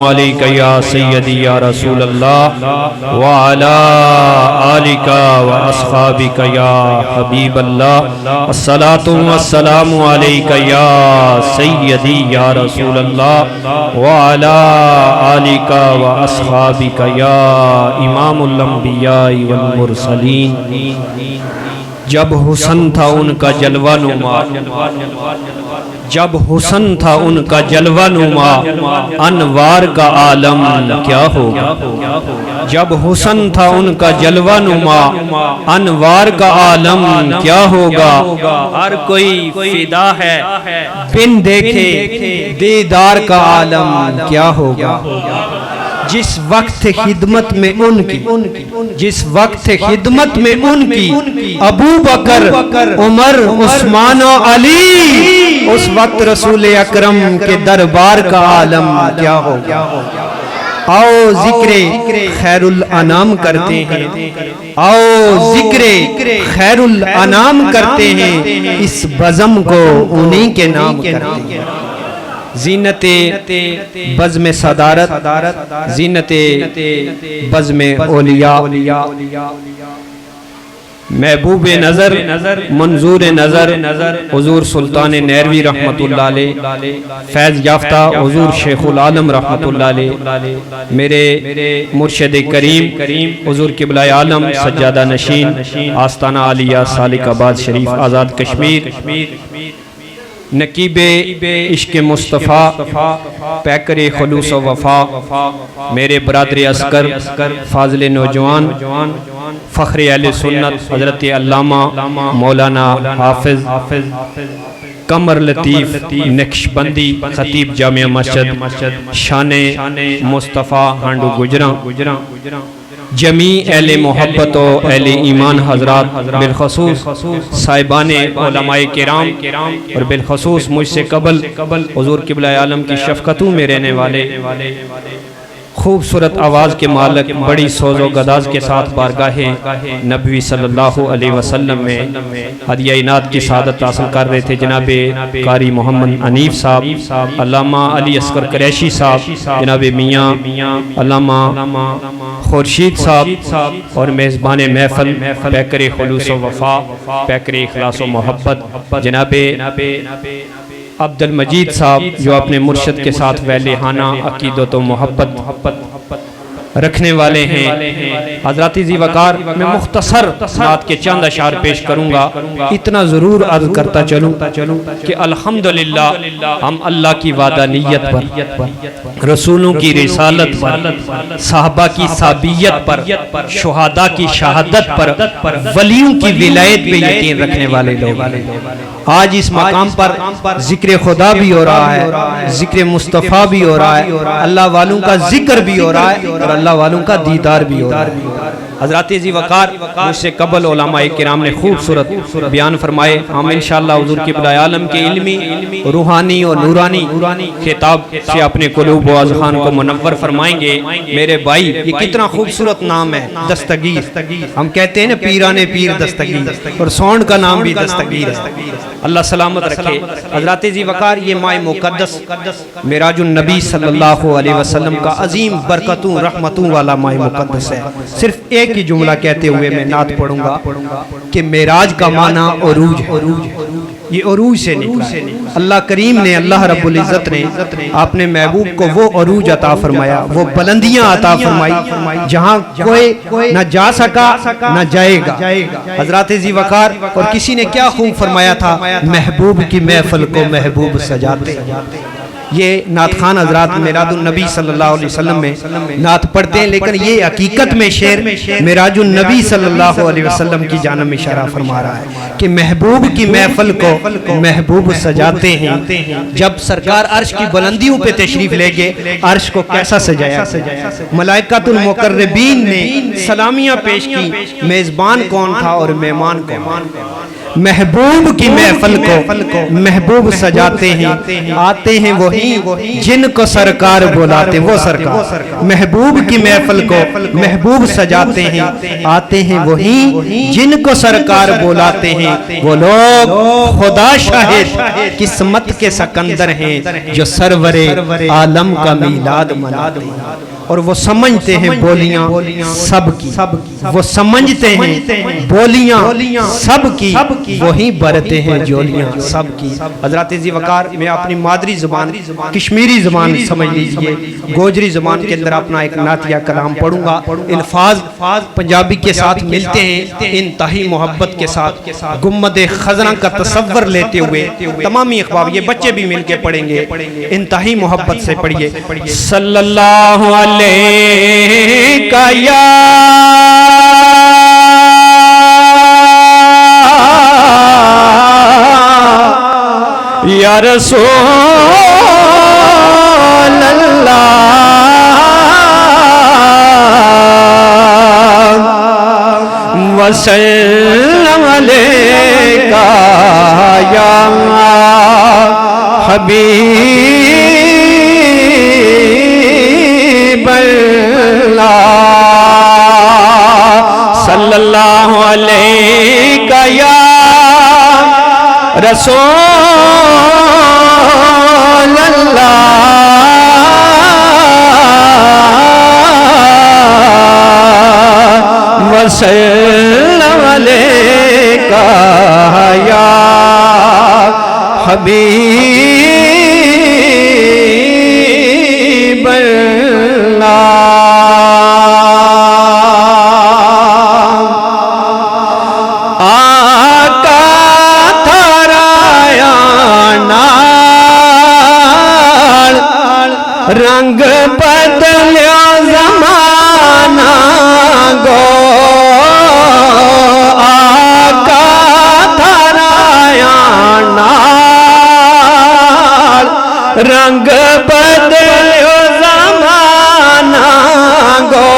علیکہ یا سیدی یا رسول اللہ وعلا آلکہ و اصحابکہ یا حبیب اللہ الصلاة والسلام علیکہ یا سیدی یا رسول اللہ وعلا آلکہ و اصحابکہ یا امام الانبیاء والمرسلین۔ جب حسن تھا ان کا جلوہ نما، جب حسن تھا ان کا جلوہ نما، انوار کا عالم کیا ہوگا۔ جب حسن تھا ان کا جلوہ نما، انوار کا عالم کیا ہوگا۔ ہر کوئی فدا ہے بن دیکھے دیدار کا عالم کیا ہوگا۔ جس وقت خدمت میں ان کی، جس وقت خدمت میں ان کی ابو بکر، عمر، عثمان و علی، اس وقت رسول اکرم کے دربار کا عالم کیا ہوگا۔ آؤ ذکر خیر الانام کرتے ہیں، آؤ ذکر خیر الانام کرتے ہیں، اس بزم کو انہی کے نام کرتے ہیں۔ زینت بزم صدارت، زینت بزم اولیاء، محبوب نظر، منظور نظر حضور سلطان نیروی رحمت اللہ علیہ، فیض یافتہ حضور شیخ العالم رحمت اللہ علیہ، میرے مرشد کریم حضور قبلہ عالم سجادہ نشین آستانہ عالیہ سالک آباد شریف آزاد کشمیر، نقیب عشق مصطفیٰ، پیکر خلوص و وفا، میرے برادر عسکر، فاضل نوجوان، فخر اہل سنت حضرت علامہ مولانا حافظ قمر لطیف نقشبندی، خطیب جامع مسجد شان مصطفیٰ ہانڈو گجراں، جمیع اہل محبت و اہل ایمان حضرات، بالخصوص صاحبان علماء کرام اور بالخصوص مجھ سے قبل حضور قبلہ عالم کی شفقتوں میں رہنے والے خوبصورت آواز کے مالک، بڑی سوز و گداز کے ساتھ بارگاہ نبوی صلی اللہ علیہ وسلم میں ہدیہ عنایت کی سعادت حاصل کر رہے تھے جناب قاری محمد حنیف صاحب، علامہ علی اصغر قریشی صاحب، جناب میاں علامہ خورشید صاحب، اور میزبان محفل پیکر خلوص و وفا، پیکر اخلاص و محبت جناب عبد المجید صاحب، جو اپنے مرشد کے ساتھ ویلہانہ عقیدت و محبت رکھنے والے ہیں۔ حضرات ذی وقار، میں مختصر نعت کے چند اشعار پیش کروں گا، اتنا ضرور عرض کرتا چلوں کہ الحمدللہ ہم اللہ کی وحدانیت پر، رسولوں کی رسالت پر، صحابہ کی صحابیت پر، شہداء کی شہادت پر، ولیوں کی ولایت پہ یقین رکھنے والے لوگ۔ آج اس مقام پر ذکر خدا بھی ہو رہا ہے، ذکر مصطفیٰ بھی ہو رہا ہے، اللہ والوں کا ذکر بھی ہو رہا ہے، اور اللہ والوں کا دیدار بھی ہو رہا ہے۔ حضرات ذی وقار، مجھ سے قبل علماء کرام نے خوبصورت بیان فرمائے، ہم انشاءاللہ حضور قبلہ عالم کے علمی، روحانی اور نورانی خطاب سے اپنے قلوب و اذہان کو منور فرمائیں گے۔ میرے بھائی، یہ کتنا خوبصورت نام ہے، دستگیر۔ ہم کہتے ہیں نا پیرانے پیر دستگیر، اور سونڈ کا نام بھی دستگیر ہے، اللہ سلامت رکھے۔ حضرات ذی وقار، یہ ماہ مقدس معراج النبی صلی اللہ علیہ وسلم کا عظیم برکتوں رحمتوں والا ماہ مقدس ہے۔ صرف ایک ہی جملہ کہتے ہوئے میں نعت پڑھوں گا کہ معراج کا معنی عروج ہے، یہ عروج سے نکلا ہے۔ اللہ کریم نے، اللہ رب العزت نے اپنے محبوب کو وہ عروج عطا فرمایا، وہ بلندیاں عطا فرمائی جہاں کوئی نہ جا سکا نہ جائے گا۔ حضرات ذی وقار، اور کسی نے کیا خوب فرمایا تھا، محبوب کی محفل کو محبوب سجاتے۔ یہ نعت خان حضرات معراج النبی صلی اللہ علیہ وسلم میں نعت پڑھتے ہیں، لیکن یہ حقیقت میں شعر معراج النبی صلی اللہ علیہ وسلم کی جانب اشارہ فرما رہا ہے کہ محبوب کی محفل کو محبوب سجاتے ہیں۔ جب سرکار عرش کی بلندیوں پہ تشریف لے گئے، عرش کو کیسا سجایا، ملائکۃ المقربین نے سلامیاں پیش کی، میزبان کون تھا اور مہمان کون؟ محبوب کی محفل کو محبوب سجاتے ہیں، آتے ہیں وہی جن کو سرکار بلاتے ہیں، وہ سرکار محبوب کی محفل کو محبوب سجاتے ہیں، آتے ہیں وہی جن کو سرکار بلاتے ہیں، وہ لوگ خدا شاہد قسمت کے سکندر ہیں جو سرور عالم کا میلاد مناتے ہیں، اور وہ سمجھتے ہیں بولیاں سب کی، وہ سمجھتے ہیں بولیاں سب کی، وہی برتے ہیں جولیاں سب کی۔ حضرات عزیز وقار، میں اپنی مادری زبان کشمیری زبان سمجھ لیجئے، گوجری زبان کے اندر اپنا ایک نعتیہ کلام پڑھوں گا، الفاظ پنجابی کے ساتھ ملتے ہیں، انتہائی محبت کے ساتھ گنبد خزرہ کا تصور لیتے ہوئے تمامی احباب، یہ بچے بھی مل کے پڑھیں گے، انتہائی محبت سے پڑھیے۔ صلی اللہ علیہ یا یا رسول اللہ وسلم علیکہ یا حبیب صلی اللہ علیہ یا رسول اللہ وسلم علیہ یا حبیب رنگ بدلیا زمانہ گو آقا تھرایا نال رنگ بدلیا زمانہ گو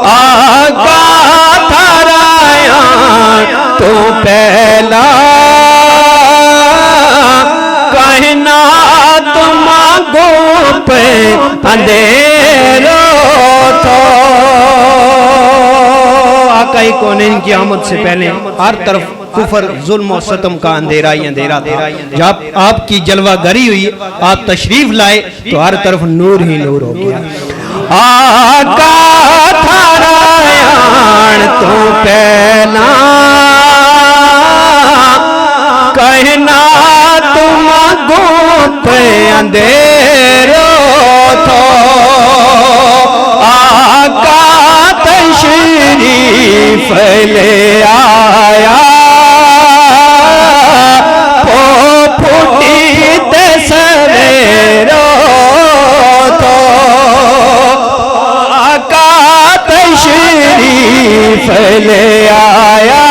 آقا تھرایا تو پہلا اندھیرو تو آقا کونین کی آمد سے پہلے ہر طرف کفر ظلم و ستم کا اندھیرا ہی اندھیرا تھا، جب آپ کی جلوہ گری ہوئی، آپ تشریف لائے تو ہر طرف نور ہی نور ہو گیا۔ آقا تھرایان تو پہلا کہنا تم گو پہ اندھیرو تو آقا تشریف لے آیا پو پھوٹی سویرو تو آقا تشریف لے آیا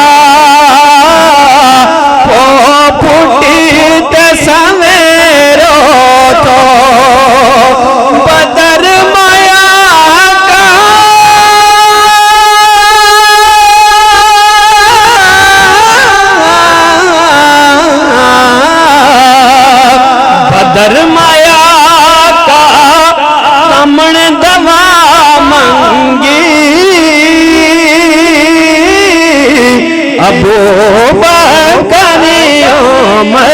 پو پھوٹی سویرو تو بدر مایا کا بدر مایا کا کمن دوا منگی ابو بکر عمر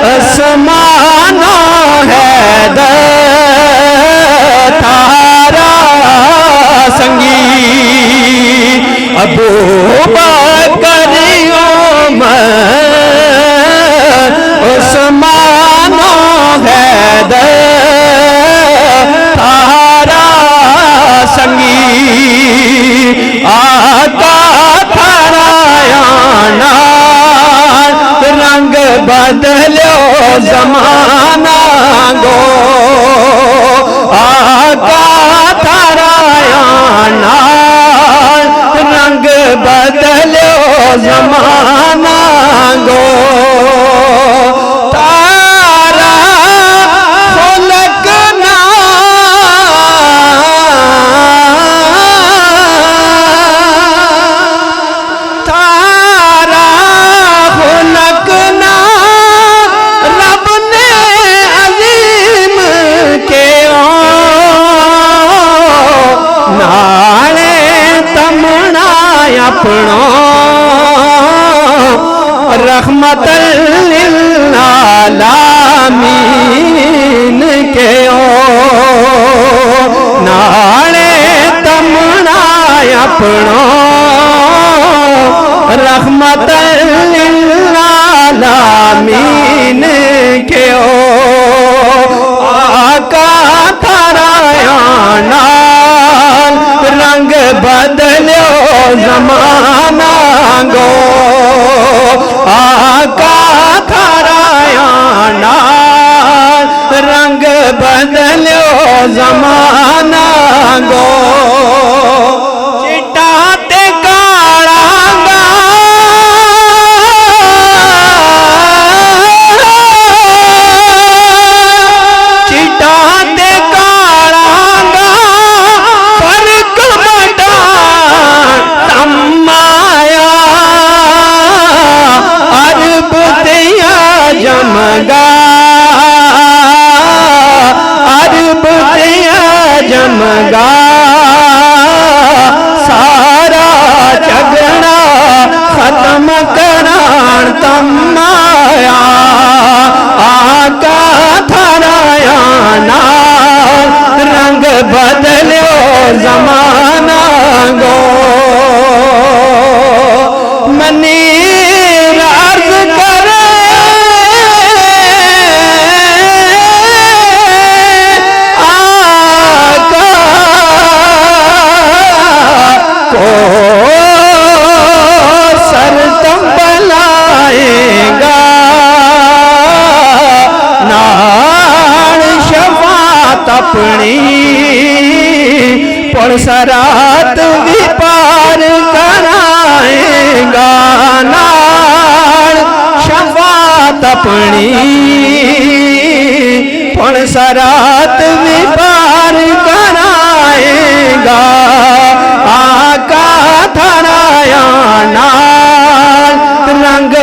عثمان حیدر تھارا سنگی ابو بکر عمر عثمان حیدر تھارا سنگی آقا تھرایانا رنگ بدلو زمانہ گو آقا تھرایانا رنگ بدلو زمانہ گو تارا خلقنا اپنوں رحمت للعالمین کے او آقا تھرایا نال رنگ بدلیو زمانہ گو آقا تھرایا نال رنگ بدلیو زمانہ گو چٹا تے کالا گا چٹا تے کالا گا فرق بڑا تمایا عرب تیا جمگا عرب تیا جمگا سارا جگنا ختم کران تمایا آقا تھرایا نال رنگ بدلیو زمانہ گو منیر عرض کرے آقا کو سر تنبلائے گا نال شفاعت اپنی پڑ سرات بھی پار کرائے گا نال شفاعت اپنی پڑ سرات بھی پار کرائے گا آقا تھرایا نال رنگ